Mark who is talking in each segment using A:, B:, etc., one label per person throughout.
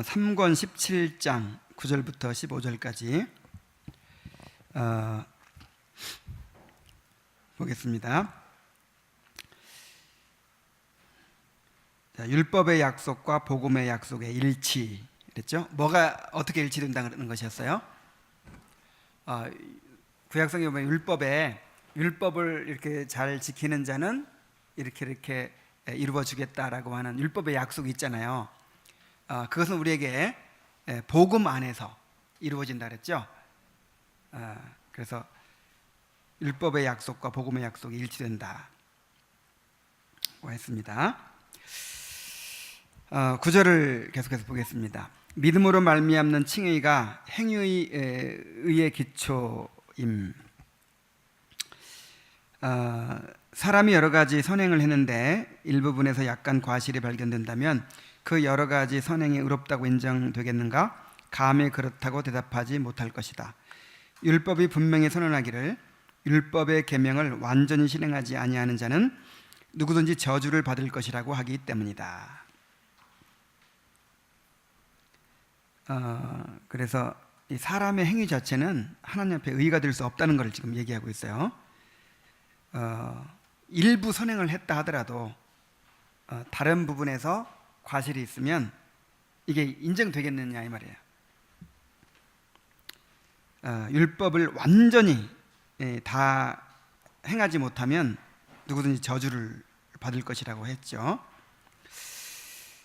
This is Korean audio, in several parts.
A: 3권 17장 9절부터 15절까지 보겠습니다. 자, 율법의 약속과 복음의 약속의 일치 그랬죠? 뭐가 어떻게 일치된다는 것이었어요? 구약성에 보면 율법을 이렇게 잘 지키는 자는 이렇게 이루어 주겠다라고 하는 율법의 약속이 있잖아요. 그것은 우리에게 복음 안에서 이루어진다 그랬죠. 그래서 율법의 약속과 복음의 약속이 일치된다고 했습니다. 9절을 계속해서 보겠습니다. 믿음으로 말미암는 칭의가 행위의 의의 기초임. 사람이 여러 가지 선행을 했는데 일부분에서 약간 과실이 발견된다면 그 여러 가지 선행이 의롭다고 인정되겠는가? 감히 그렇다고 대답하지 못할 것이다. 율법이 분명히 선언하기를 율법의 계명을 완전히 실행하지 아니하는 자는 누구든지 저주를 받을 것이라고 하기 때문이다. 그래서 이 사람의 행위 자체는 하나님 앞에 의가 될 수 없다는 것을 지금 얘기하고 있어요. 일부 선행을 했다 하더라도 다른 부분에서 과실이 있으면 이게 인정되겠느냐 이 말이에요. 율법을 완전히 다 행하지 못하면 누구든지 저주를 받을 것이라고 했죠.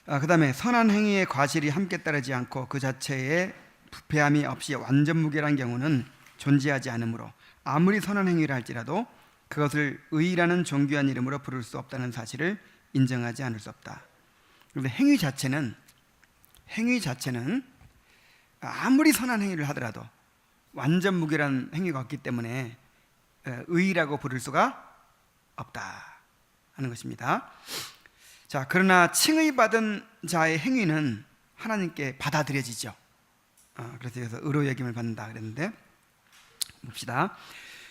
A: 그 다음에 선한 행위에 과실이 함께 따르지 않고 그 자체에 부패함이 없이 완전 무결한 경우는 존재하지 않으므로 아무리 선한 행위를 할지라도 그것을 의라는 존귀한 이름으로 부를 수 없다는 사실을 인정하지 않을 수 없다. 그런데 행위 자체는 아무리 선한 행위를 하더라도 완전 무결한 행위가 없기 때문에 의라고 부를 수가 없다 하는 것입니다. 자, 그러나 칭의받은 자의 행위는 하나님께 받아들여지죠. 그래서 의로 여김을 받는다 그랬는데 봅시다.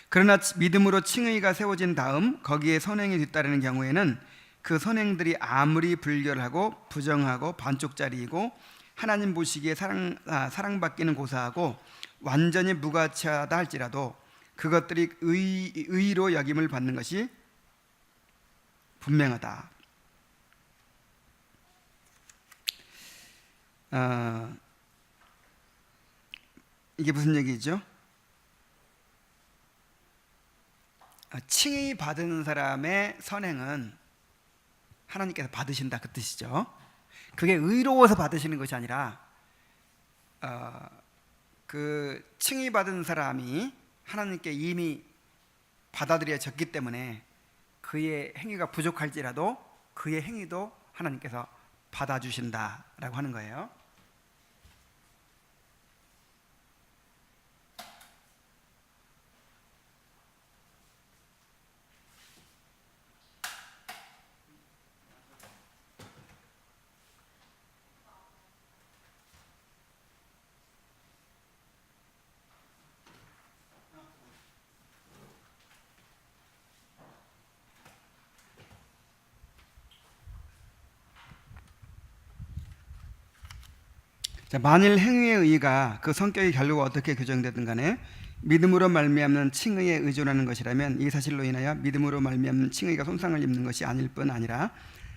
A: 그러나 믿음으로 칭의가 세워진 다음 거기에 선행이 뒤따르는 경우에는 그 선행들이 아무리 불결하고 부정하고 반쪽짜리이고 하나님 보시기에 사랑받기는 고사하고 완전히 무가치하다 할지라도 그것들이 의로 여김을 받는 것이 분명하다. 이게 무슨 얘기죠? 칭의 받은 사람의 선행은 하나님께서 받으신다 그 뜻이죠. 그게 의로워서 받으시는 것이 아니라 그 칭의 받은 사람이 하나님께 이미 받아들여졌기 때문에 그의 행위가 부족할지라도 그의 행위도 하나님께서 받아주신다라고 하는 거예요. 자, 만일 행위의 의의가 그 성격의 결과가 어떻게 규정되든 간에 믿음으로 말미암는 칭의에 의존하는 것이라면 이 사실로 인하여 믿음으로 말미암는 칭의가 손상을 입는 것이 아닐 뿐 아니라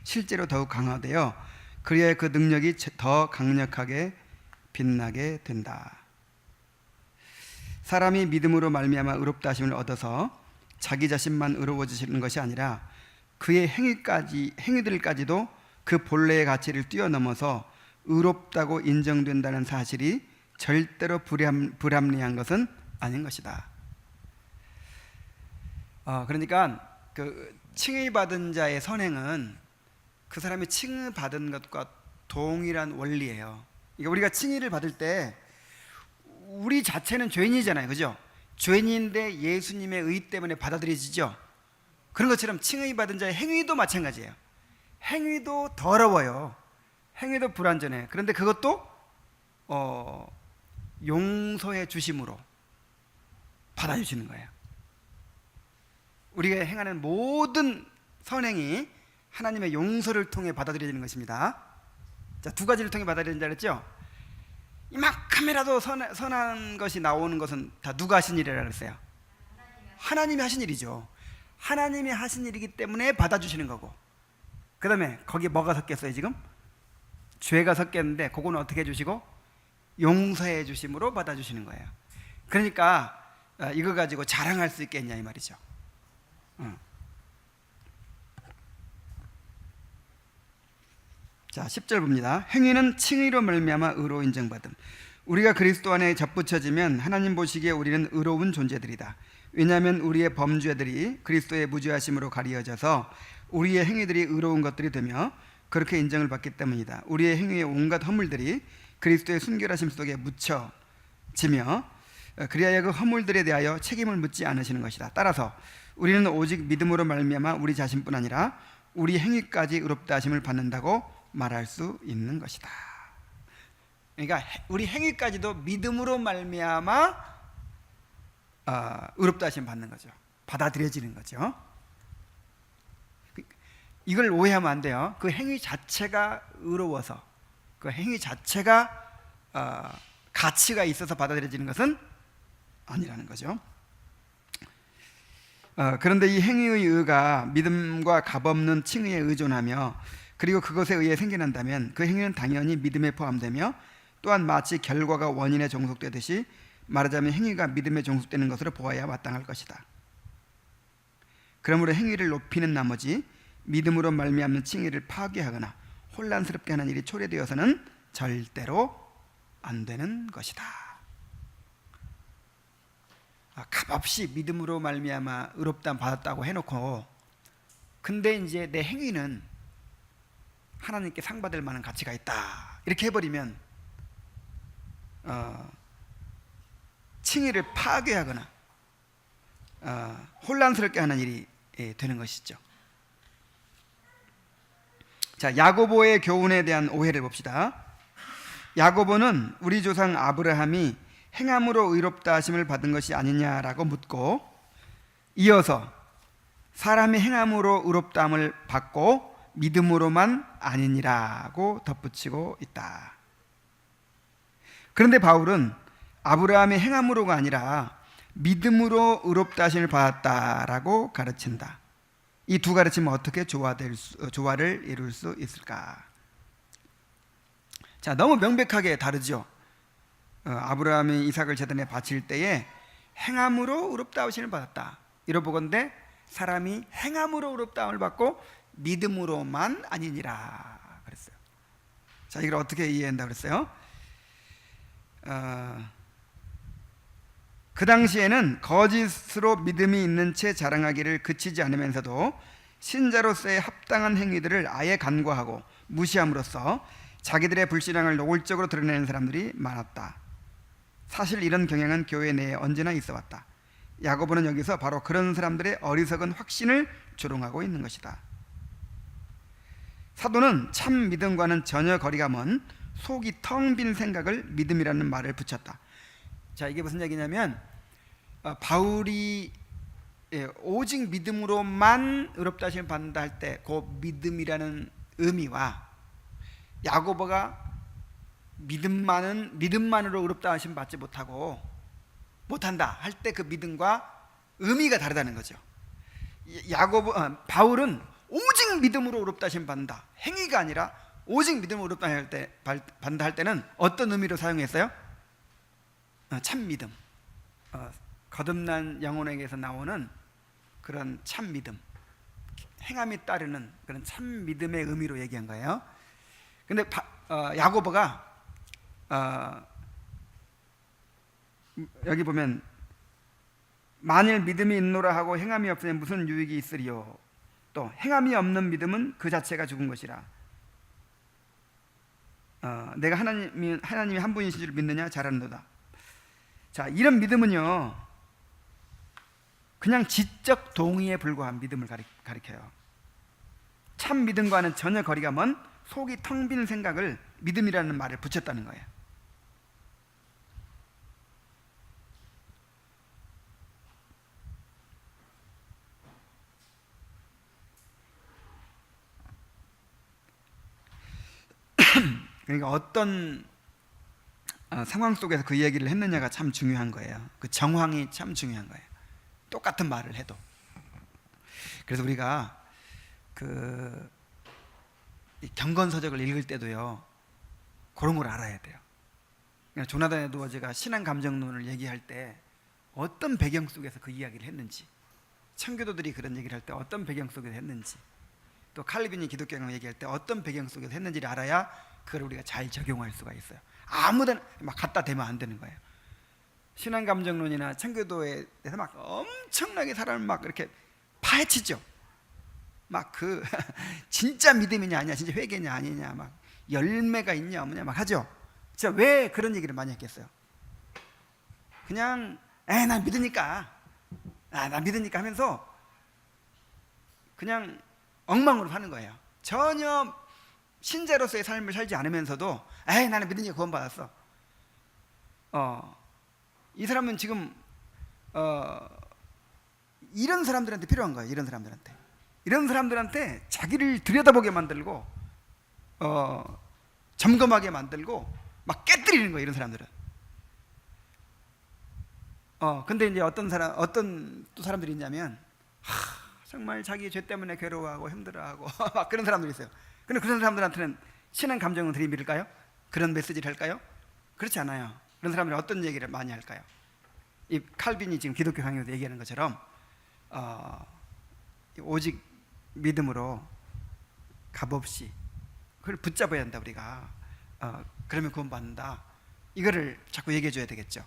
A: 실제로 더욱 강화되어 그리하여 그 능력이 더 강력하게 빛나게 된다. 사람이 믿음으로 말미암아 의롭다 하심을 얻어서 자기 자신만 의로워지시는 것이 아니라 그의 행위들까지도 그 본래의 가치를 뛰어넘어서 의롭다고 인정된다는 사실이 절대로 불합리한 것은 아닌 것이다. 그러니까 그 칭의받은 자의 선행은 그 사람이 칭의받은 것과 동일한 원리예요. 그러니까 우리가 칭의를 받을 때 우리 자체는 죄인이잖아요, 그죠? 죄인인데 예수님의 의 때문에 받아들여지죠. 그런 것처럼 칭의받은 자의 행위도 마찬가지예요. 행위도 더러워요. 행위도 불완전해. 그런데 그것도 용서해 주심으로 받아주시는 거예요. 우리가 행하는 모든 선행이 하나님의 용서를 통해 받아들여지는 것입니다. 자, 두 가지를 통해 받아들여진다 그랬죠? 이만큼이라도 선한 것이 나오는 것은 다 누가 하신 일이라 그랬어요? 하나님이 하신 일이죠. 하나님이 하신 일이기 때문에 받아주시는 거고, 그 다음에 거기에 뭐가 섞였어요? 지금 죄가 섞였는데 그거는 어떻게 해주시고? 용서해 주심으로 받아주시는 거예요. 그러니까 이거 가지고 자랑할 수 있겠냐 이 말이죠. 자, 10절 봅니다. 행위는 칭의로 말미암아 의로 인정받음. 우리가 그리스도 안에 접붙여지면 하나님 보시기에 우리는 의로운 존재들이다. 왜냐하면 우리의 범죄들이 그리스도의 무죄하심으로 가리어져서 우리의 행위들이 의로운 것들이 되며 그렇게 인정을 받기 때문이다. 우리의 행위의 온갖 허물들이 그리스도의 순결하심 속에 묻혀지며 그리하여 그 허물들에 대하여 책임을 묻지 않으시는 것이다. 따라서 우리는 오직 믿음으로 말미암아 우리 자신뿐 아니라 우리 행위까지 의롭다 하심을 받는다고 말할 수 있는 것이다. 그러니까 우리 행위까지도 믿음으로 말미암아 의롭다 하심 받는 거죠. 받아들여지는 거죠. 이걸 오해하면 안 돼요. 그 행위 자체가 의로워서, 그 행위 자체가 가치가 있어서 받아들여지는 것은 아니라는 거죠. 그런데 이 행위의 의가 믿음과 값없는 칭의에 의존하며 그리고 그것에 의해 생겨난다면 그 행위는 당연히 믿음에 포함되며 또한 마치 결과가 원인에 종속되듯이 말하자면 행위가 믿음에 종속되는 것으로 보아야 마땅할 것이다. 그러므로 행위를 높이는 나머지 믿음으로 말미암는 칭의를 파괴하거나 혼란스럽게 하는 일이 초래되어서는 절대로 안 되는 것이다. 값없이 믿음으로 말미암아 의롭다 받았다고 해놓고 근데 이제 내 행위는 하나님께 상 받을 만한 가치가 있다 이렇게 해버리면 칭의를 파괴하거나 혼란스럽게 하는 일이 되는 것이죠. 자, 야고보의 교훈에 대한 오해를 봅시다. 야고보는 우리 조상 아브라함이 행함으로 의롭다 하심을 받은 것이 아니냐라고 묻고 이어서 사람이 행함으로 의롭다함을 받고 믿음으로만 아니니라고 덧붙이고 있다. 그런데 바울은 아브라함의 행함으로가 아니라 믿음으로 의롭다 하심을 받았다라고 가르친다. 이 두 가르침은 어떻게 조화를 이룰 수 있을까? 자, 너무 명백하게 다르죠. 아브라함이 이삭을 제단에 바칠 때에 행함으로 의롭다 하심을 받았다 이러 보건대 사람이 행함으로 의롭다함을 받고 믿음으로만 아니니라 그랬어요. 자, 이걸 어떻게 이해한다 그랬어요? 그 당시에는 거짓으로 믿음이 있는 채 자랑하기를 그치지 않으면서도 신자로서의 합당한 행위들을 아예 간과하고 무시함으로써 자기들의 불신앙을 노골적으로 드러내는 사람들이 많았다. 사실 이런 경향은 교회 내에 언제나 있어 왔다. 야고보는 여기서 바로 그런 사람들의 어리석은 확신을 조롱하고 있는 것이다. 사도는 참 믿음과는 전혀 거리가 먼 속이 텅 빈 생각을 믿음이라는 말을 붙였다. 자, 이게 무슨 얘기냐면 바울이 오직 믿음으로만 의롭다 하심을 받는다 할 때 그 믿음이라는 의미와 야고보가 믿음만으로 의롭다 하심 받지 못한다 할 때 그 믿음과 의미가 다르다는 거죠. 바울은 오직 믿음으로 의롭다 하심 받는다 행위가 아니라 오직 믿음으로 의롭다 받는다 할 때는 어떤 의미로 사용했어요? 참 믿음, 거듭난 영혼에게서 나오는 그런 참 믿음, 행함이 따르는 그런 참 믿음의 의미로 얘기한 거예요. 근데 야고보가 여기 보면 만일 믿음이 있노라 하고 행함이 없으면 무슨 유익이 있으리요. 또 행함이 없는 믿음은 그 자체가 죽은 것이라. 내가 하나님이 한 분이신 줄 믿느냐 잘하는도다. 자, 이런 믿음은요 그냥 지적 동의에 불과한 믿음을 가리켜요. 참 믿음과는 전혀 거리가 먼 속이 텅 빈 생각을 믿음이라는 말을 붙였다는 거예요. 그러니까 어떤 상황 속에서 그 얘기를 했느냐가 참 중요한 거예요. 그 정황이 참 중요한 거예요. 똑같은 말을 해도. 그래서 우리가 이 경건서적을 읽을 때도요, 그런 걸 알아야 돼요. 그러니까 조나단 에드워즈가 신앙감정론을 얘기할 때 어떤 배경 속에서 그 이야기를 했는지, 청교도들이 그런 얘기를 할 때 어떤 배경 속에서 했는지, 또 칼빈이 기독교를 얘기할 때 어떤 배경 속에서 했는지를 알아야 그걸 우리가 잘 적용할 수가 있어요. 아무데나 막 갖다 대면 안 되는 거예요. 신앙감정론이나 청교도에 대해서 막 엄청나게 사람을 막 이렇게 파헤치죠. 막 진짜 믿음이냐 아니냐, 진짜 회개냐 아니냐, 막 열매가 있냐 없냐 막 하죠. 진짜 왜 그런 얘기를 많이 했겠어요? 그냥 난 믿으니까, 나 믿으니까 하면서 그냥 엉망으로 사는 거예요. 전혀 신자로서의 삶을 살지 않으면서도 나는 믿으니까 구원받았어. 이 사람은 지금 이런 사람들한테 필요한 거예요. 이런 사람들한테 자기를 들여다보게 만들고 점검하게 만들고 막 깨뜨리는 거예요. 이런 사람들은. 근데 이제 어떤 또 사람들이 있냐면 정말 자기 죄 때문에 괴로워하고 힘들어하고 막 그런 사람들이 있어요. 근데 그런 사람들한테는 신앙 감정은 들이밀까요? 그런 메시지를 할까요? 그렇지 않아요. 그런 사람들이 어떤 얘기를 많이 할까요? 이 칼빈이 지금 기독교 강의에서 얘기하는 것처럼 오직 믿음으로 값없이 그걸 붙잡아야 한다. 우리가 그러면 구원받는다. 이거를 자꾸 얘기해 줘야 되겠죠.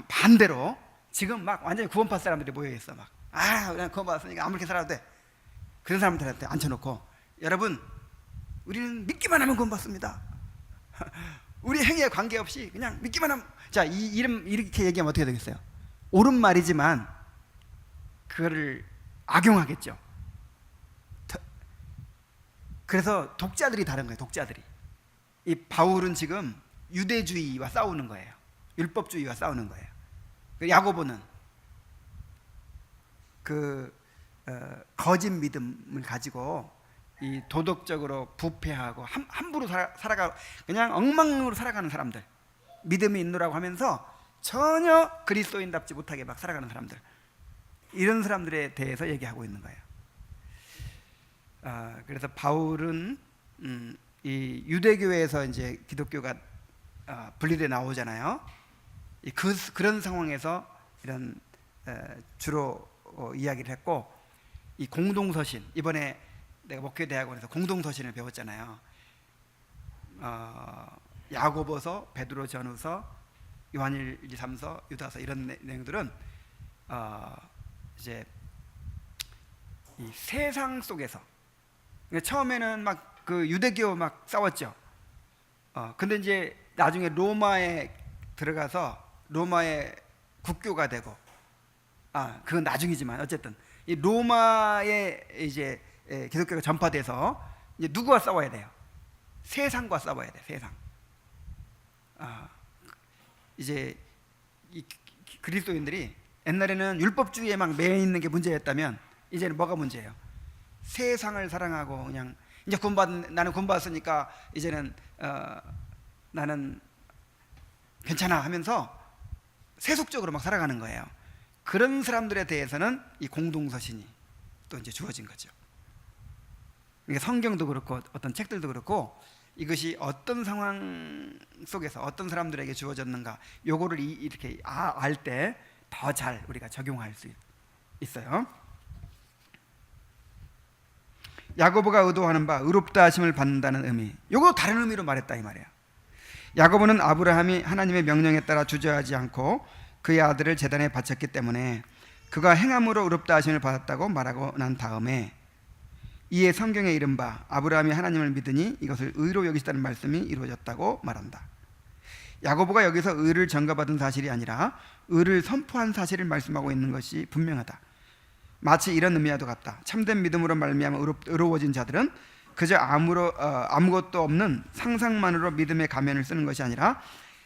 A: 반대로 지금 막 완전히 구원받은 사람들이 모여있어. 막 그냥 구원받았으니까 아무렇게 살아도 돼. 그런 사람들한테 앉혀놓고, 여러분 우리는 믿기만 하면 구원받습니다. 우리 행위에 관계없이 그냥 믿기만 하면. 자, 이렇게 얘기하면 어떻게 되겠어요? 옳은 말이지만 그거를 악용하겠죠. 그래서 독자들이 다른 거예요. 독자들이. 이 바울은 지금 유대주의와 싸우는 거예요. 율법주의와 싸우는 거예요. 야고보는 거짓 믿음을 가지고 이 도덕적으로 부패하고 함부로 살아가, 그냥 엉망으로 살아가는 사람들, 믿음이 있노라고 하면서 전혀 그리스도인답지 못하게 막 살아가는 사람들, 이런 사람들에 대해서 얘기하고 있는 거예요. 그래서 바울은 이 유대교에서 이제 기독교가 분리돼 나오잖아요. 그런 상황에서 이런 주로 이야기를 했고, 이 공동서신, 이번에 내가 목회대학원에서 공동서신을 배웠잖아요. 야고보서, 베드로전후서, 요한일 2, 3서, 유다서, 이런 내용들은 이제 이 세상 속에서, 그러니까 처음에는 막 그 유대교 막 싸웠죠. 근데 이제 나중에 로마에 들어가서 로마의 국교가 되고, 그건 나중이지만 어쨌든 이 로마에 이제 기독교가 전파돼서 이제 누구와 싸워야 돼요? 세상과 싸워야 돼. 세상. 이제 이 그리스도인들이 옛날에는 율법주의에 막 매여 있는 게 문제였다면 이제는 뭐가 문제예요? 세상을 사랑하고 그냥 이제 나는 구원받았으니까 이제는 나는 괜찮아 하면서 세속적으로 막 살아가는 거예요. 그런 사람들에 대해서는 이 공동서신이 또 이제 주어진 거죠. 그러니까 성경도 그렇고 어떤 책들도 그렇고 이것이 어떤 상황 속에서 어떤 사람들에게 주어졌는가, 요거를 이렇게 알 때 더 잘 우리가 적용할 수 있어요. 야고보가 의도하는 바 의롭다 하심을 받는다는 의미, 요거 다른 의미로 말했다 이 말이에요. 야고보는 아브라함이 하나님의 명령에 따라 주저하지 않고 그의 아들을 제단에 바쳤기 때문에 그가 행함으로 의롭다 하심을 받았다고 말하고 난 다음에 이에 성경에 이른바 아브라함이 하나님을 믿으니 이것을 의로 여기시다는 말씀이 이루어졌다고 말한다. 야고보가 여기서 의를 전가받은 사실이 아니라 의를 선포한 사실을 말씀하고 있는 것이 분명하다. 마치 이런 의미와도 같다. 참된 믿음으로 말미암아 의로워진 자들은 그저 아무것도 없는 상상만으로 믿음의 가면을 쓰는 것이 아니라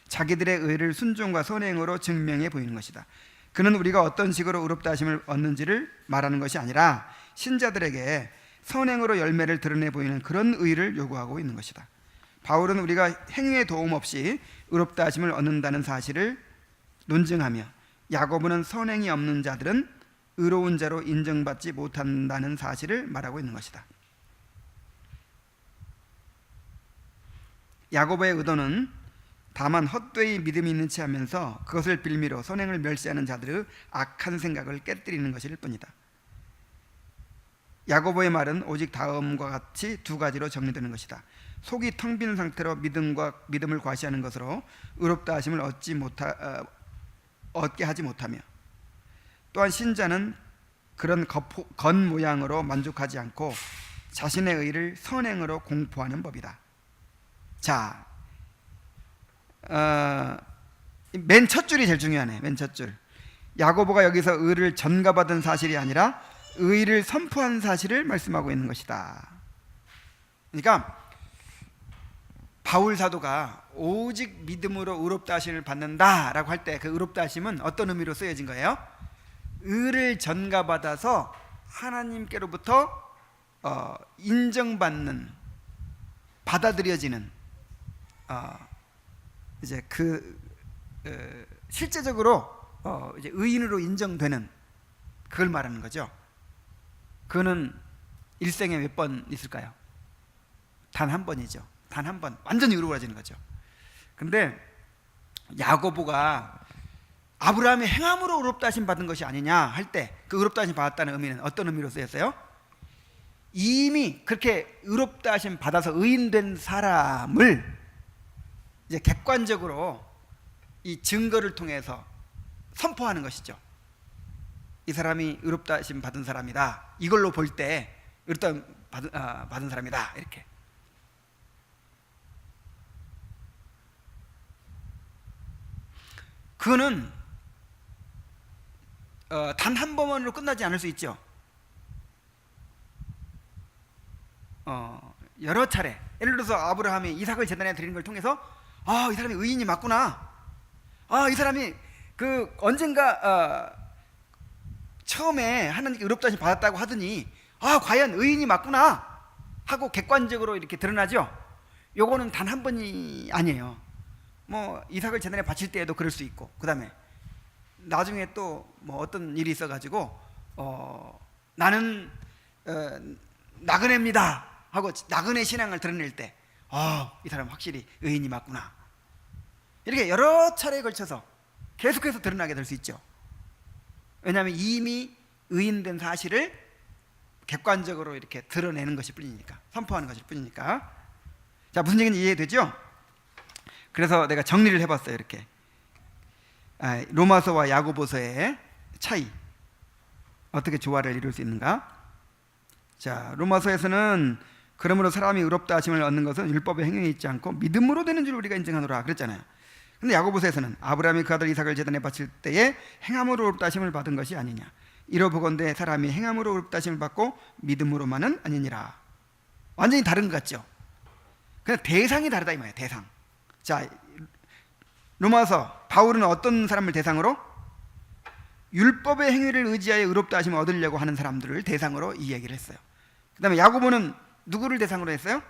A: 자기들의 의를 순종과 선행으로 증명해 보이는 것이다. 그는 우리가 어떤 식으로 의롭다 하심을 얻는지를 말하는 것이 아니라 신자들에게 선행으로 열매를 드러내 보이는 그런 의를 요구하고 있는 것이다. 바울은 우리가 행위의 도움 없이 의롭다 하심을 얻는다는 사실을 논증하며, 야고보는 선행이 없는 자들은 의로운 자로 인정받지 못한다는 사실을 말하고 있는 것이다. 야고보의 의도는 다만 헛되이 믿음이 있는 체 하면서 그것을 빌미로 선행을 멸시하는 자들의 악한 생각을 깨뜨리는 것일 뿐이다. 야고보의 말은 오직 다음과 같이 두 가지로 정리되는 것이다. 속이 텅 빈 상태로 믿음을 과시하는 것으로 의롭다 하심을 얻게 하지 못하며, 또한 신자는 그런 겉모양으로 만족하지 않고 자신의 의를 선행으로 공포하는 법이다. 자, 맨 첫 줄이 제일 중요하네. 맨 첫 줄. 야고보가 여기서 의를 전가받은 사실이 아니라 의를 선포한 사실을 말씀하고 있는 것이다. 그러니까 바울 사도가 오직 믿음으로 의롭다 하심을 받는다라고 할 때 그 의롭다 하심은 어떤 의미로 쓰여진 거예요? 의를 전가받아서 하나님께로부터 인정받는, 받아들여지는, 이제 실제적으로 이제 의인으로 인정되는, 그걸 말하는 거죠. 그거는 일생에 몇 번 있을까요? 단 한 번이죠. 단 한 번, 완전히 의로워지는 거죠. 근데 야고보가 아브라함의 행함으로 의롭다 하심 받은 것이 아니냐 할 때, 그 의롭다 하심 받았다는 의미는 어떤 의미로 쓰였어요? 이미 그렇게 의롭다 하심 받아서 의인된 사람을 이제 객관적으로 이 증거를 통해서 선포하는 것이죠. 이 사람이 의롭다 하심 받은 사람이다. 이걸로 볼 때 의롭다 받은 사람이다. 이렇게. 그거는 단 한 번으로 끝나지 않을 수 있죠. 여러 차례, 예를 들어서 아브라함이 이삭을 제단에 드리는 걸 통해서 이 사람이 의인이 맞구나, 이 사람이 그 언젠가 처음에 하나님께 의롭다 하심 받았다고 하더니 과연 의인이 맞구나 하고 객관적으로 이렇게 드러나죠. 요거는 단 한 번이 아니에요. 뭐 이삭을 제단에 바칠 때에도 그럴 수 있고, 그 다음에 나중에 또 뭐 어떤 일이 있어가지고 나는 나그네입니다 하고 나그네 신앙을 드러낼 때 이 사람 확실히 의인이 맞구나, 이렇게 여러 차례에 걸쳐서 계속해서 드러나게 될 수 있죠. 왜냐하면 이미 의인된 사실을 객관적으로 이렇게 드러내는 것일 뿐이니까, 선포하는 것일 뿐이니까. 자, 무슨 얘기인지 이해되죠? 그래서 내가 정리를 해봤어요. 이렇게 로마서와 야고보서의 차이, 어떻게 조화를 이룰 수 있는가. 자, 로마서에서는 그러므로 사람이 의롭다 하심을 얻는 것은 율법의 행위에 있지 않고 믿음으로 되는 줄 우리가 인정하노라 그랬잖아요. 근데 야고보서에서는 아브라함이 그 아들 이삭을 제단에 바칠 때에 행함으로 의롭다 하심을 받은 것이 아니냐, 이로 보건대 사람이 행함으로 의롭다 하심을 받고 믿음으로만은 아니니라. 완전히 다른 것 같죠. 그냥 대상이 다르다 이 말이에요. 대상. 자, 로마서 바울은 어떤 사람을 대상으로? 율법의 행위를 의지하여 의롭다 하심을 얻으려고 하는 사람들을 대상으로 이 얘기를 했어요. 그 다음에 야고보는 누구를 대상으로 했어요?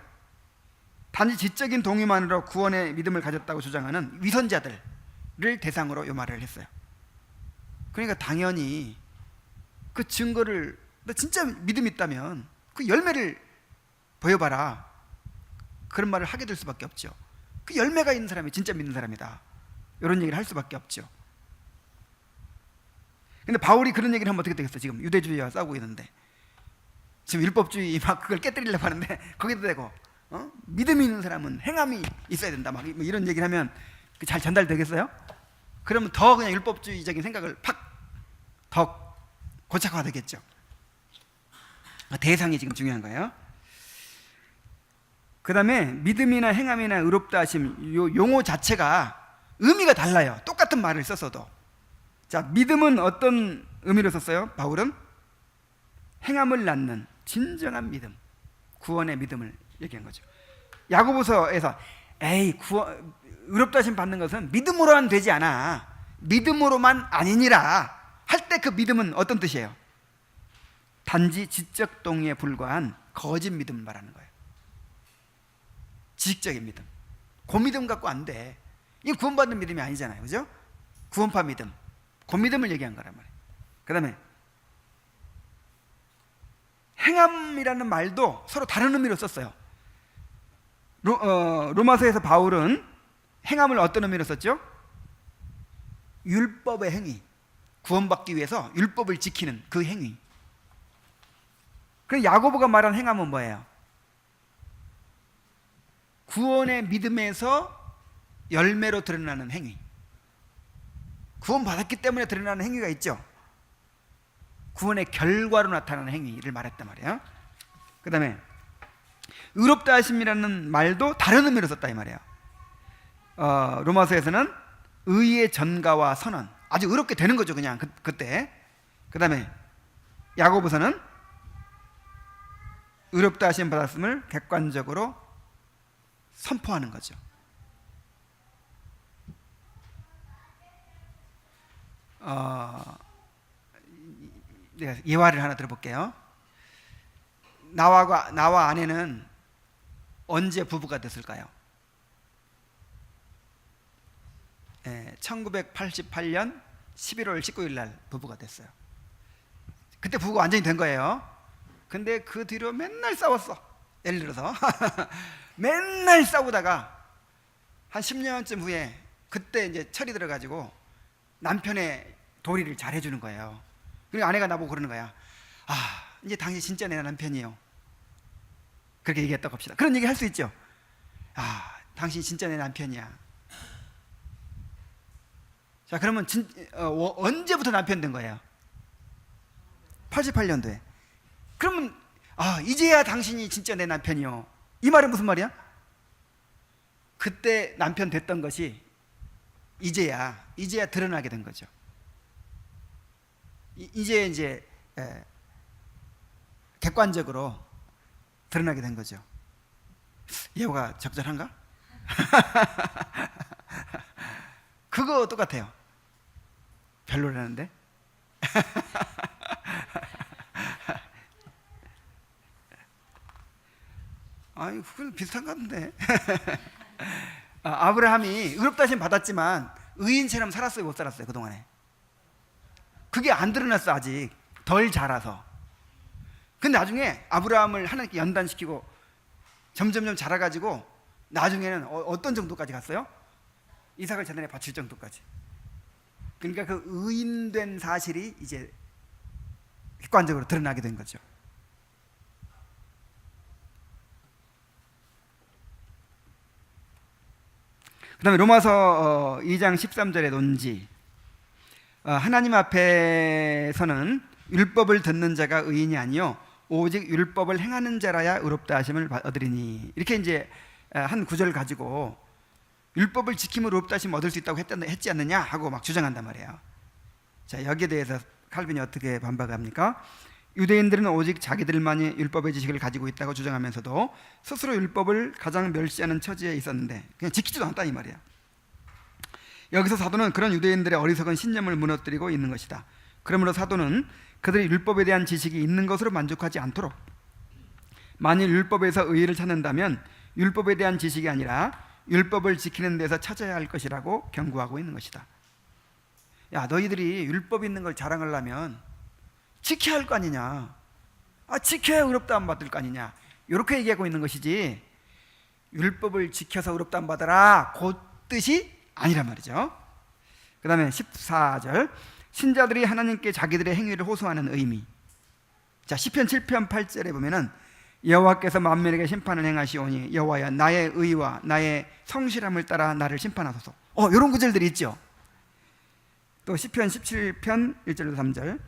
A: 단지 지적인 동의만으로 구원의 믿음을 가졌다고 주장하는 위선자들을 대상으로 이 말을 했어요. 그러니까 당연히 그 증거를, 너 진짜 믿음 있다면 그 열매를 보여봐라, 그런 말을 하게 될 수밖에 없죠. 그 열매가 있는 사람이 진짜 믿는 사람이다, 이런 얘기를 할 수밖에 없죠. 근데 바울이 그런 얘기를 하면 어떻게 되겠어? 지금 유대주의와 싸우고 있는데, 지금 율법주의 막 그걸 깨뜨리려고 하는데 거기도 되고, 믿음이 있는 사람은 행함이 있어야 된다, 막 이런 얘기를 하면 잘 전달되겠어요? 그러면 더 그냥 율법주의적인 생각을 더 고착화되겠죠. 대상이 지금 중요한 거예요. 그 다음에 믿음이나 행함이나 의롭다 하심, 요 용어 자체가 의미가 달라요. 똑같은 말을 썼어도. 자, 믿음은 어떤 의미로 썼어요? 바울은 행함을 낳는 진정한 믿음, 구원의 믿음을 얘기한 거죠. 야고보서에서 의롭다 하심 받는 것은 믿음으로만 되지 않아, 믿음으로만 아니니라 할 때 그 믿음은 어떤 뜻이에요? 단지 지적 동의에 불과한 거짓 믿음을 말하는 거예요. 지식적인 믿음. 그 믿음 갖고 안 돼. 이게 구원받는 믿음이 아니잖아요, 그죠? 구원파 믿음, 그 믿음을 얘기한 거란 말이에요. 그 다음에 행함이라는 말도 서로 다른 의미로 썼어요. 로마서에서 바울은 행함을 어떤 의미로 썼죠? 율법의 행위, 구원받기 위해서 율법을 지키는 그 행위. 그럼 야고보가 말한 행함은 뭐예요? 구원의 믿음에서 열매로 드러나는 행위. 구원받았기 때문에 드러나는 행위가 있죠. 구원의 결과로 나타나는 행위를 말했단 말이에요. 그 다음에 의롭다 하심이라는 말도 다른 의미로 썼다 이 말이에요. 로마서에서는 의의 전가와 선언, 아주 의롭게 되는 거죠, 그냥 그때. 그 다음에 야고보서는 의롭다 하심 받았음을 객관적으로 선포하는 거죠. 내가 예화를 하나 들어볼게요. 나와 아내는 언제 부부가 됐을까요? 1988년 11월 19일 날 부부가 됐어요. 그때 부부가 완전히 된 거예요. 근데 그 뒤로 맨날 싸웠어. 예를 들어서 맨날 싸우다가 한 10년쯤 후에 그때 이제 철이 들어가지고 남편의 도리를 잘 해주는 거예요. 그리고 아내가 나보고 그러는 거야. 아, 이제 당신 진짜 내 남편이에요. 그렇게 얘기했다고 합시다. 그런 얘기 할 수 있죠. 아, 당신 진짜 내 남편이야. 자, 그러면 언제부터 남편 된 거예요? 88년도에. 그러면 이제야 당신이 진짜 내 남편이요. 이 말은 무슨 말이야? 그때 남편 됐던 것이 이제야 드러나게 된 거죠. 이제 객관적으로 드러나게 된 거죠. 예화가 적절한가? 그거 똑같아요. 별로라는데. 아니, 그건 비슷한 것 같은데. 아브라함이 의롭다 하심 받았지만 의인처럼 살았어요, 못 살았어요, 그동안에? 그게 안 드러났어, 아직. 덜 자라서. 근데 나중에 아브라함을 하나님께 연단시키고 점점점 자라가지고 나중에는 어떤 정도까지 갔어요? 이삭을 제단에 바칠 정도까지. 그러니까 그 의인된 사실이 이제 객관적으로 드러나게 된 거죠. 그 다음에 로마서 2장 13절의 논지. 하나님 앞에서는 율법을 듣는 자가 의인이 아니요 오직 율법을 행하는 자라야 의롭다 하심을 얻으리니. 이렇게 이제 한 구절을 가지고 율법을 지킴으로 의롭다 하심을 얻을 수 있다고 했지 않느냐 하고 막 주장한단 말이에요. 자, 여기에 대해서 칼빈이 어떻게 반박합니까? 유대인들은 오직 자기들만이 율법의 지식을 가지고 있다고 주장하면서도 스스로 율법을 가장 멸시하는 처지에 있었는데 그냥 지키지도 않았다 이 말이야. 여기서 사도는 그런 유대인들의 어리석은 신념을 무너뜨리고 있는 것이다. 그러므로 사도는 그들이 율법에 대한 지식이 있는 것으로 만족하지 않도록, 만일 율법에서 의의를 찾는다면 율법에 대한 지식이 아니라 율법을 지키는 데서 찾아야 할 것이라고 경고하고 있는 것이다. 야, 너희들이 율법 있는 걸 자랑하려면 지켜야 할 거 아니냐. 지켜야 의롭다 안 받을 거 아니냐. 이렇게 얘기하고 있는 것이지, 율법을 지켜서 의롭다 안 받아라 그 뜻이 아니란 말이죠. 그 다음에 14절, 신자들이 하나님께 자기들의 행위를 호소하는 의미. 자, 시편 7편 8절에 보면은 여호와께서 만민에게 심판을 행하시오니 여호와야 나의 의와 나의 성실함을 따라 나를 심판하소서. 이런 구절들이 있죠. 또 시편 17편 1절로 3절,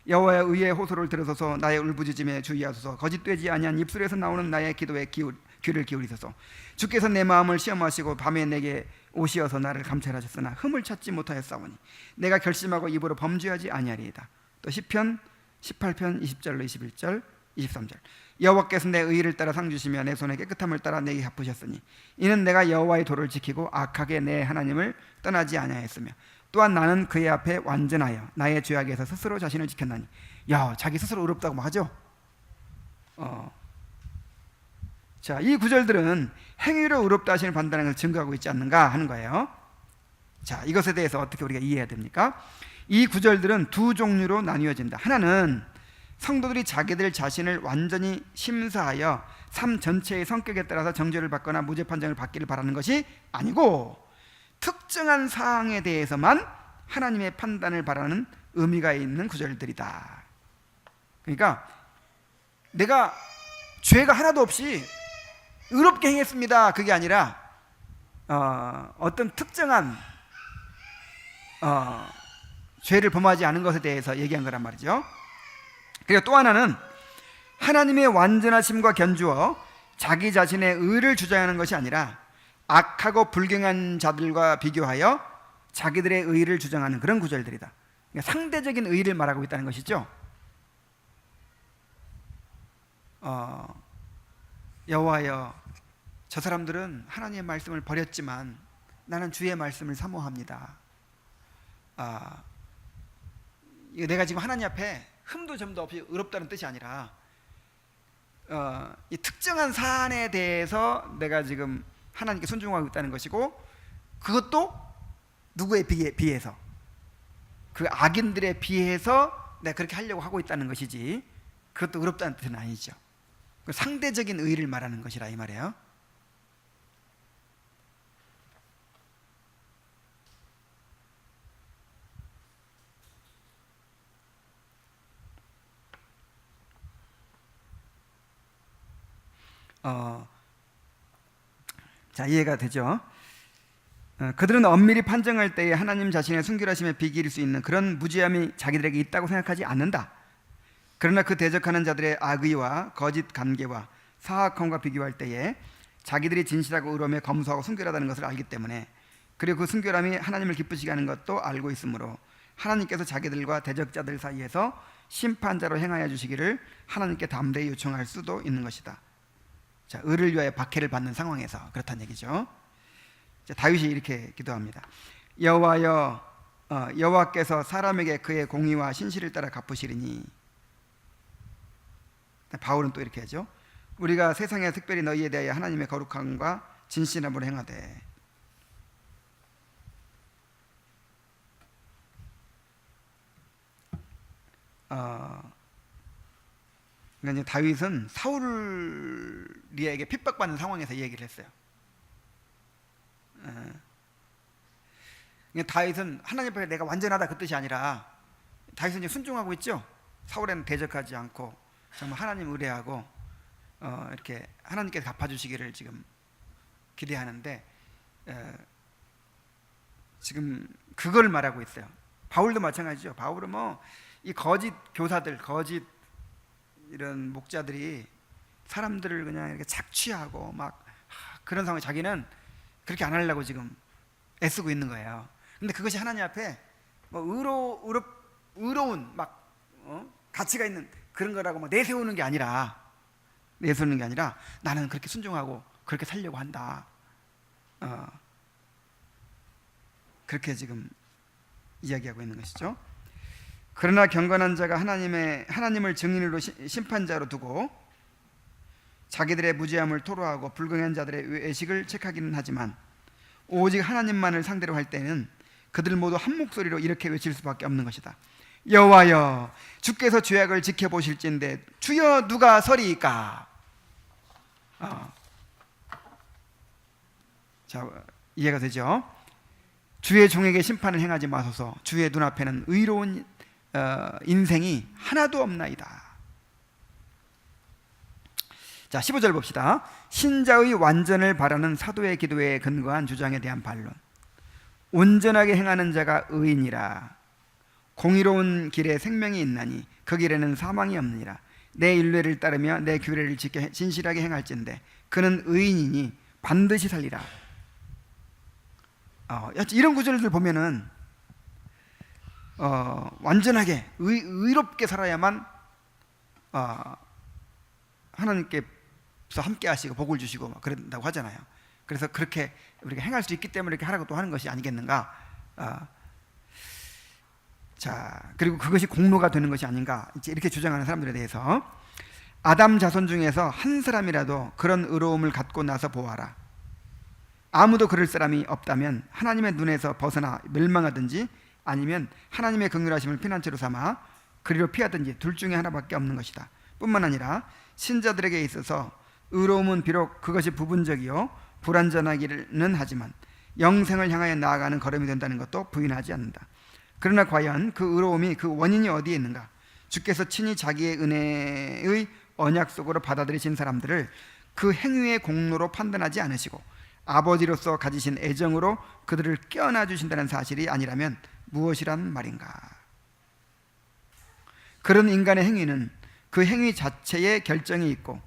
A: 여호와의 의의 호소를 들으소서. 나의 울부짖음에 주의하소서. 거짓되지 아니한 입술에서 나오는 나의 기도에 귀를 기울이소서. 주께서 내 마음을 시험하시고 밤에 내게 오시어서 나를 감찰하셨으나 흠을 찾지 못하였사오니 내가 결심하고 입으로 범죄하지 아니하리이다. 또 시편 18편 20절로 21절 23절, 여호와께서 내 의의를 따라 상 주시며 내 손의 깨끗함을 따라 내게 갚으셨으니 이는 내가 여호와의 도를 지키고 악하게 내 하나님을 떠나지 아니하였으며 또한 나는 그의 앞에 완전하여 나의 죄악에서 스스로 자신을 지켰나니. 야, 자기 스스로 의롭다고 막 하죠. 자, 이 구절들은 행위로 의롭다 하시는 판단하는 것을 증거하고 있지 않는가 하는 거예요. 자, 이것에 대해서 어떻게 우리가 이해해야 됩니까? 이 구절들은 두 종류로 나뉘어진다. 하나는 성도들이 자기들 자신을 완전히 심사하여 삶 전체의 성격에 따라서 정죄를 받거나 무죄 판정을 받기를 바라는 것이 아니고, 특정한 사항에 대해서만 하나님의 판단을 바라는 의미가 있는 구절들이다. 그러니까 내가 죄가 하나도 없이 의롭게 행했습니다, 그게 아니라 어떤 특정한 죄를 범하지 않은 것에 대해서 얘기한 거란 말이죠. 그리고 또 하나는 하나님의 완전하심과 견주어 자기 자신의 의를 주장하는 것이 아니라 악하고 불경한 자들과 비교하여 자기들의 의를 주장하는 그런 구절들이다. 그러니까 상대적인 의를 말하고 있다는 것이죠. 여호와여, 저 사람들은 하나님의 말씀을 버렸지만 나는 주의 말씀을 사모합니다. 내가 지금 하나님 앞에 흠도 점도 없이 의롭다는 뜻이 아니라 이 특정한 사안에 대해서 내가 지금 하나님께 순종하고 있다는 것이고, 그것도 누구에 비해서, 그 악인들에 비해서 내가 그렇게 하려고 하고 있다는 것이지, 그것도 의롭다는 뜻은 아니죠. 그 상대적인 의의를 말하는 것이라 이 말이에요. 자, 이해가 되죠? 그들은 엄밀히 판정할 때에 하나님 자신의 순결하심에 비길 수 있는 그런 무지함이 자기들에게 있다고 생각하지 않는다. 그러나 그 대적하는 자들의 악의와 거짓 관계와 사악함과 비교할 때에 자기들이 진실하고 의로움에 검소하고 순결하다는 것을 알기 때문에, 그리고 그 순결함이 하나님을 기쁘시게 하는 것도 알고 있으므로 하나님께서 자기들과 대적자들 사이에서 심판자로 행하여 주시기를 하나님께 담대히 요청할 수도 있는 것이다. 자, 의를 위하여 박해를 받는 상황에서 그렇다는 얘기죠. 자, 다윗이 이렇게 기도합니다. 여호와여, 여호와께서 사람에게 그의 공의와 신실을 따라 갚으시리니. 바울은 또 이렇게 하죠. 우리가 세상에 특별히 너희에 대하여 하나님의 거룩함과 진실함으로 행하되. 그러니까 이제 다윗은 사울에게 핍박받는 상황에서 얘기를 했어요. 그러니까 다윗은 하나님 앞에 내가 완전하다 그 뜻이 아니라, 다윗은 이제 순종하고 있죠. 사울에는 대적하지 않고 정말 하나님 의뢰하고 이렇게 하나님께서 갚아주시기를 지금 기대하는데, 지금 그걸 말하고 있어요. 바울도 마찬가지죠. 바울은 뭐 이 거짓 교사들, 거짓 이런 목자들이 사람들을 그냥 이렇게 착취하고 막 그런 상황에 자기는 그렇게 안 하려고 지금 애쓰고 있는 거예요. 근데 그것이 하나님 앞에 뭐 의로운 막 가치가 있는 그런 거라고 막 내세우는 게 아니라 나는 그렇게 순종하고 그렇게 살려고 한다. 그렇게 지금 이야기하고 있는 것이죠. 그러나 경건한 자가 하나님을 증인으로 심판자로 두고 자기들의 무지함을 토로하고 불경한 자들의 외식을 책하기는 하지만, 오직 하나님만을 상대로 할 때는 그들 모두 한 목소리로 이렇게 외칠 수밖에 없는 것이다. 여호와여, 주께서 죄악을 지켜보실진데 주여 누가 서리이까? 자, 이해가 되죠? 주의 종에게 심판을 행하지 마소서. 주의 눈앞에는 의로운 인생이 하나도 없나이다. 자, 15절 봅시다. 신자의 완전을 바라는 사도의 기도에 근거한 주장에 대한 반론. 온전하게 행하는 자가 의인이라. 공의로운 길에 생명이 있나니 그 길에는 사망이 없느니라. 내 율례를 따르며 내 규례를 지켜 진실하게 행할진대 그는 의인이니 반드시 살리라. 이런 구절들 보면은 완전하게 의롭게 살아야만 하나님께서 함께 하시고 복을 주시고 막 그런다고 하잖아요. 그래서 그렇게 우리가 행할 수 있기 때문에 이렇게 하라고 또 하는 것이 아니겠는가. 자, 그리고 그것이 공로가 되는 것이 아닌가, 이제 이렇게 주장하는 사람들에 대해서 아담 자손 중에서 한 사람이라도 그런 의로움을 갖고 나서 보아라. 아무도 그럴 사람이 없다면 하나님의 눈에서 벗어나 멸망하든지 아니면 하나님의 긍휼하심을 피난처로 삼아 그리로 피하든지 둘 중에 하나밖에 없는 것이다. 뿐만 아니라 신자들에게 있어서 의로움은 비록 그것이 부분적이요 불완전하기는 하지만 영생을 향하여 나아가는 걸음이 된다는 것도 부인하지 않는다. 그러나 과연 그 의로움이 그 원인이 어디에 있는가? 주께서 친히 자기의 은혜의 언약 속으로 받아들이신 사람들을 그 행위의 공로로 판단하지 않으시고 아버지로서 가지신 애정으로 그들을 껴안아 주신다는 사실이 아니라면 무엇이란 말인가? 그런 인간의 행위는 그 행위 자체에 결정이 있고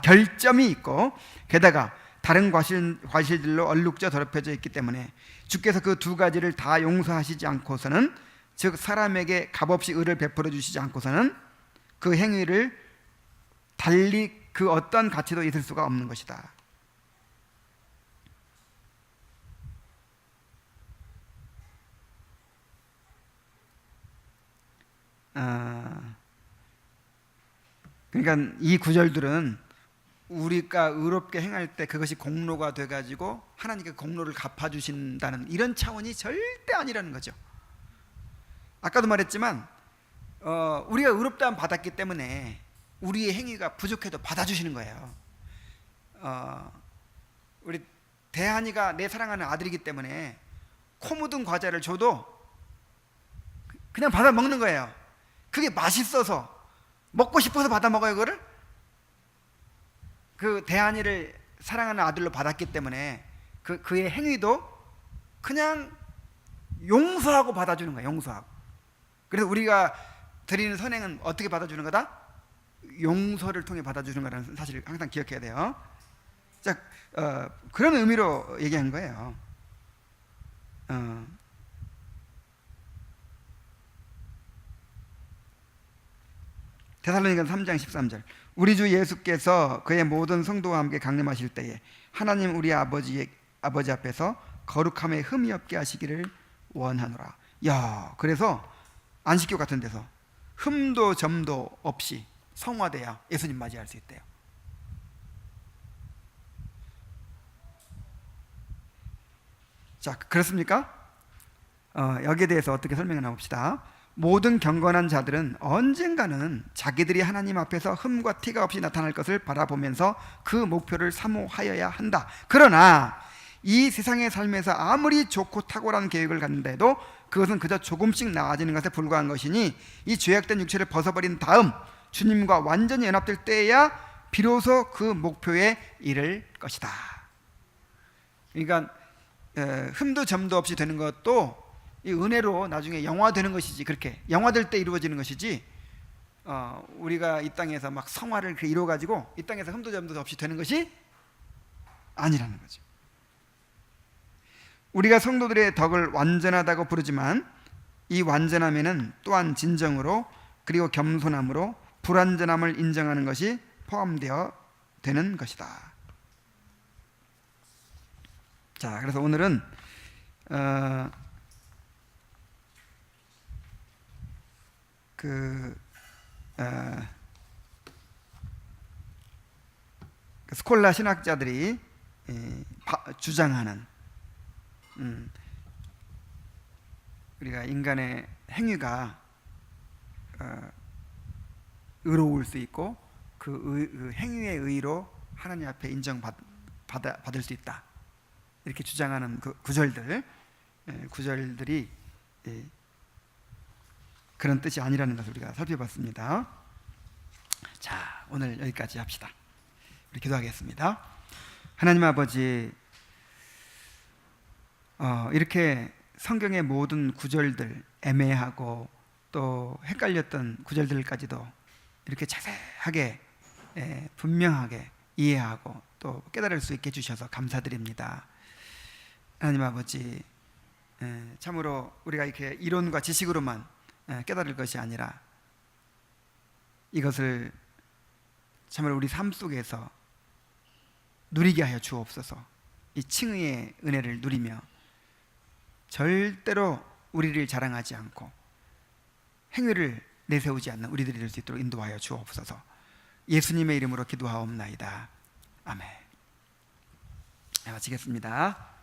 A: 결점이 있고 게다가 다른 과실들로 얼룩져 더럽혀져 있기 때문에 주께서 그 두 가지를 다 용서하시지 않고서는, 즉 사람에게 값없이 의를 베풀어 주시지 않고서는 그 행위를 달리 그 어떤 가치도 있을 수가 없는 것이다. 그러니까 이 구절들은 우리가 의롭게 행할 때 그것이 공로가 돼가지고 하나님께 공로를 갚아주신다는 이런 차원이 절대 아니라는 거죠. 아까도 말했지만 우리가 의롭다함 받았기 때문에 우리의 행위가 부족해도 받아주시는 거예요. 우리 대한이가 내 사랑하는 아들이기 때문에 코 묻은 과자를 줘도 그냥 받아 먹는 거예요. 그게 맛있어서 먹고 싶어서 받아 먹어요. 그거를 그 대한이를 사랑하는 아들로 받았기 때문에 그의 행위도 그냥 용서하고 받아주는 거예요. 용서하고. 그래서 우리가 드리는 선행은 어떻게 받아주는 거다? 용서를 통해 받아주는 거라는 사실을 항상 기억해야 돼요. 자, 그런 의미로 얘기한 거예요. 데살로니가서 3장 13절. 우리 주 예수께서 그의 모든 성도와 함께 강림하실 때에 하나님 우리 아버지 앞에서 거룩함에 흠이 없게 하시기를 원하노라. 야, 그래서 안식교 같은 데서 흠도 점도 없이 성화돼야 예수님 맞이할 수 있대요. 자, 그렇습니까? 여기에 대해서 어떻게 설명해 나옵시다. 모든 경건한 자들은 언젠가는 자기들이 하나님 앞에서 흠과 티가 없이 나타날 것을 바라보면서 그 목표를 사모하여야 한다. 그러나 이 세상의 삶에서 아무리 좋고 탁월한 계획을 갖는다 해도 그것은 그저 조금씩 나아지는 것에 불과한 것이니 이 죄악된 육체를 벗어버린 다음 주님과 완전히 연합될 때에야 비로소 그 목표에 이를 것이다. 그러니까 흠도 점도 없이 되는 것도 이 은혜로 나중에 영화되는 것이지, 그렇게 영화될 때 이루어지는 것이지 우리가 이 땅에서 막 성화를 이루어가지고 이 땅에서 흠도 점도 없이 되는 것이 아니라는 거죠. 우리가 성도들의 덕을 완전하다고 부르지만 이 완전함에는 또한 진정으로 그리고 겸손함으로 불완전함을 인정하는 것이 포함되어 되는 것이다. 자, 그래서 오늘은 스콜라 신학자들이 주장하는 우리가 인간의 행위가 의로울 수 있고 그 행위의 의로 하나님 앞에 인정받을 수 있다, 이렇게 주장하는 그 구절들이 그런 뜻이 아니라는 것을 우리가 살펴봤습니다. 자, 오늘 여기까지 합시다. 우리 기도하겠습니다. 하나님 아버지, 이렇게 성경의 모든 구절들, 애매하고 또 헷갈렸던 구절들까지도 이렇게 자세하게 분명하게 이해하고 또 깨달을 수 있게 해주셔서 감사드립니다. 하나님 아버지, 참으로 우리가 이렇게 이론과 지식으로만 깨달을 것이 아니라 이것을 참으로 우리 삶 속에서 누리게 하여 주옵소서. 이 칭의의 은혜를 누리며 절대로 우리를 자랑하지 않고 행위를 내세우지 않는 우리들이 될 수 있도록 인도하여 주옵소서. 예수님의 이름으로 기도하옵나이다. 아멘. 마치겠습니다.